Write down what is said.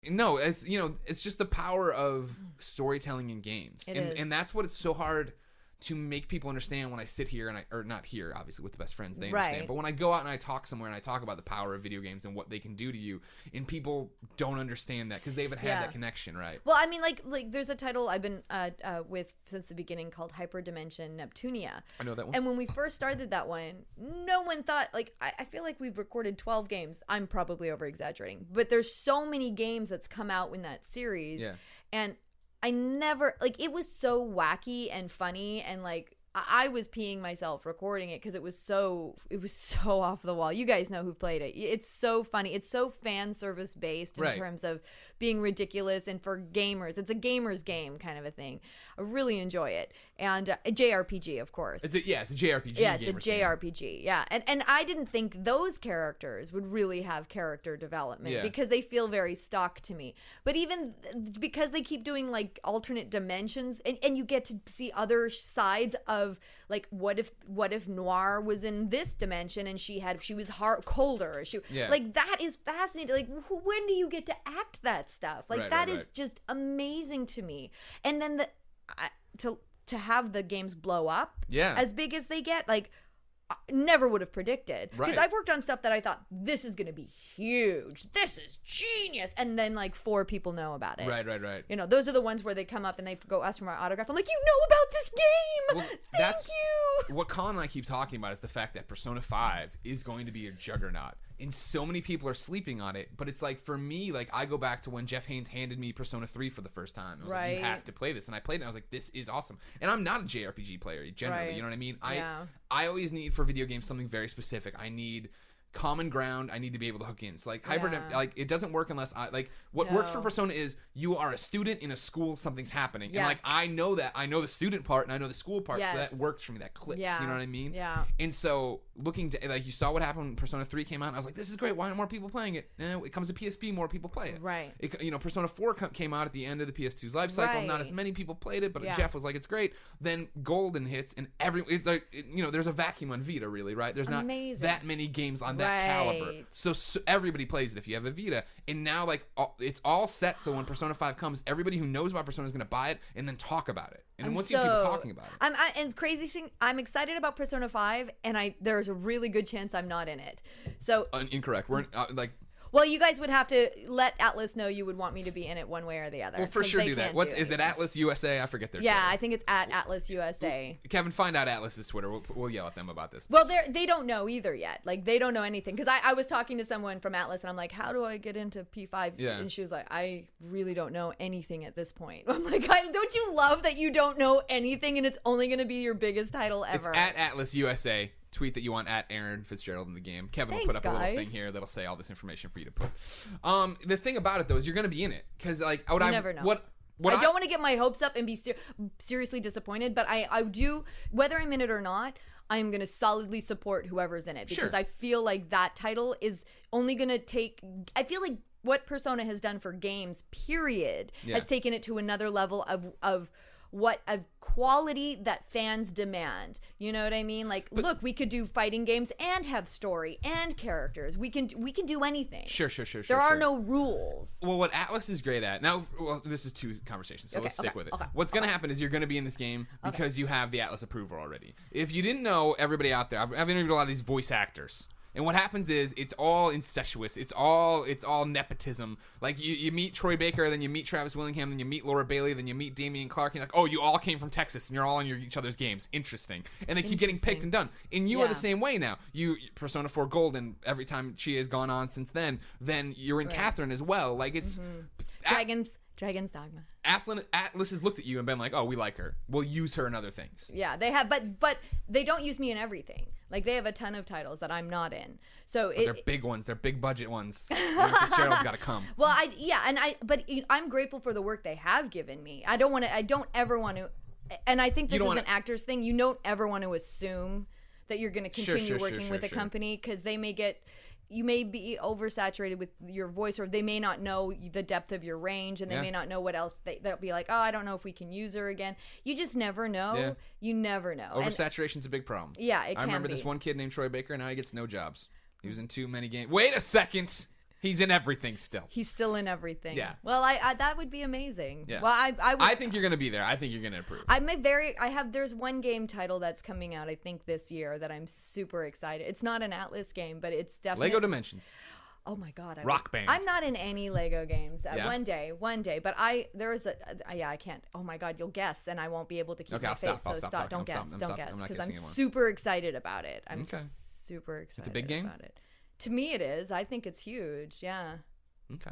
No, it's just the power of storytelling in games. And that's what it's so hard to make people understand when I sit here or not here, obviously, with the best friends, they understand. Right. But when I go out and I talk somewhere and I talk about the power of video games and what they can do to you, and people don't understand that because they haven't had that connection, right? Well, I mean, like there's a title I've been with since the beginning called Hyperdimension Neptunia. I know that one. And when we first started that one, no one thought, like, I feel like we've recorded 12 games. I'm probably over-exaggerating. But there's so many games that's come out in that series. Yeah. And I never, like, it was so wacky and funny, and like I was peeing myself recording it because it was so off the wall. You guys know who've played it. It's so funny. It's so fan service based in terms of being ridiculous, and for gamers, it's a gamer's game kind of a thing. I really enjoy it. And a JRPG, of course. It's a JRPG. Yeah, it's a JRPG. Yeah, and I didn't think those characters would really have character development because they feel very stock to me. But even because they keep doing like alternate dimensions, and you get to see other sides of, like, what if Noire was in this dimension and she was colder? Like, that is fascinating. Like, when do you get to act that stuff? Like, that is just amazing to me. And then to have the games blow up as big as they get, like, I never would have predicted, because I've worked on stuff that I thought, this is going to be huge, this is genius, and then like 4 people know about it. Right. You know, those are the ones where they come up and they go ask for my autograph. I'm like, you know about this game? Well, Thank you. What Colin and I keep talking about is the fact that Persona 5 is going to be a juggernaut, and so many people are sleeping on it. But it's like, for me, like, I go back to when Jeff Haynes handed me Persona 3 for the first time. I was like, you have to play this, and I played it, and I was like, this is awesome. And I'm not a JRPG player generally, you know what I mean? I always need, for video games, something very specific. I need common ground. I need to be able to hook in. So like like, it doesn't work unless what works for Persona is you are a student in a school, something's happening. And like, I know the student part and I know the school part, so that works for me. That clicks, you know what I mean? Yeah. And so looking to, like, you saw what happened when Persona 3 came out, and I was like, this is great. Why aren't more people playing it? It comes to PSP, more people play it. Right. Persona 4 came out at the end of the PS2's life cycle. Not as many people played it, but Jeff was like, it's great. Then Golden hits, and it's like, there's a vacuum on Vita, really, right? There's not that many games on that caliber. So everybody plays it if you have a Vita. And now, like, it's all set, so when Persona 5 comes, everybody who knows about Persona is going to buy it and then talk about it. And once you have people talking about it. And crazy thing, I'm excited about Persona 5, and there's a really good chance I'm not in it. So incorrect. We're well, you guys would have to let Atlas know you would want me to be in it one way or the other. Well, for sure do that. Is it Atlas USA? I forget their Twitter. I think it's at Atlas USA. Kevin, find out Atlas's Twitter. We'll yell at them about this. Well, they don't know either yet. Like, they don't know anything. Because I was talking to someone from Atlas, and I'm like, how do I get into P5? Yeah. And she was like, I really don't know anything at this point. I'm like, don't you love that you don't know anything, and it's only going to be your biggest title ever? It's at Atlas USA. Tweet that you want at Erin Fitzgerald in the game. Kevin will put up a little thing here that'll say all this information for you to put. The thing about it, though, is you're going to be in it. Because, like, you never know. I don't want to get my hopes up and be seriously disappointed, but I do, whether I'm in it or not, I'm going to solidly support whoever's in it. Because I feel like that title is only going to take, I feel like what Persona has done for games, period, has taken it to another level of what a quality that fans demand. You know what I mean? Like, look, we could do fighting games and have story and characters. We can do anything. Sure. There are no rules. Well, what Atlas is great at now. Well, this is 2 conversations, so let's stick with it. What's going to happen is you're going to be in this game because you have the Atlas approval already. If you didn't know, everybody out there, I've interviewed a lot of these voice actors. And what happens is it's all incestuous. It's all nepotism. Like, you meet Troy Baker, then you meet Travis Willingham, then you meet Laura Bailey, then you meet Damian Clark. And you're like, oh, you all came from Texas, and you're all in each other's games. Interesting. And they keep getting picked and done. And you are the same way now. You Persona 4 Gold, and every time Chie has gone on since then you're in Catherine as well. Like, it's Dragon's Dogma. Atlas has looked at you and been like, oh, we like her. We'll use her in other things. Yeah, they have, but they don't use me in everything. Like, they have a ton of titles that I'm not in. So they're big ones. They're big budget ones. Fitzgerald's got to come. Well, but I'm grateful for the work they have given me. I don't ever want to, and I think this is an actor's thing. You don't ever want to assume that you're going to continue working with a company, because you may be oversaturated with your voice, or they may not know the depth of your range, and they may not know what else. They'll be like, oh, I don't know if we can use her again. You just never know. Yeah. You never know. Oversaturation's a big problem. Yeah, I remember this one kid named Troy Baker, and now he gets no jobs. He was in too many games. Wait a second. He's in everything still. He's still in everything. Yeah. Well, I that would be amazing. Yeah. Well, I think you're gonna be there. I think you're gonna approve. There's one game title that's coming out, I think, this year that I'm super excited. It's not an Atlas game, but it's definitely Lego Dimensions. Oh my God! Rock Band. I'm not in any Lego games. Yeah. One day. But I can't. Oh my God! You'll guess, and I won't be able to keep my face. I'll so stop. Don't guess, I'm not because guessing I'm anymore. super excited about it. I'm super excited. It's a big game? about it. To me, it is. I think it's huge. Yeah. Okay.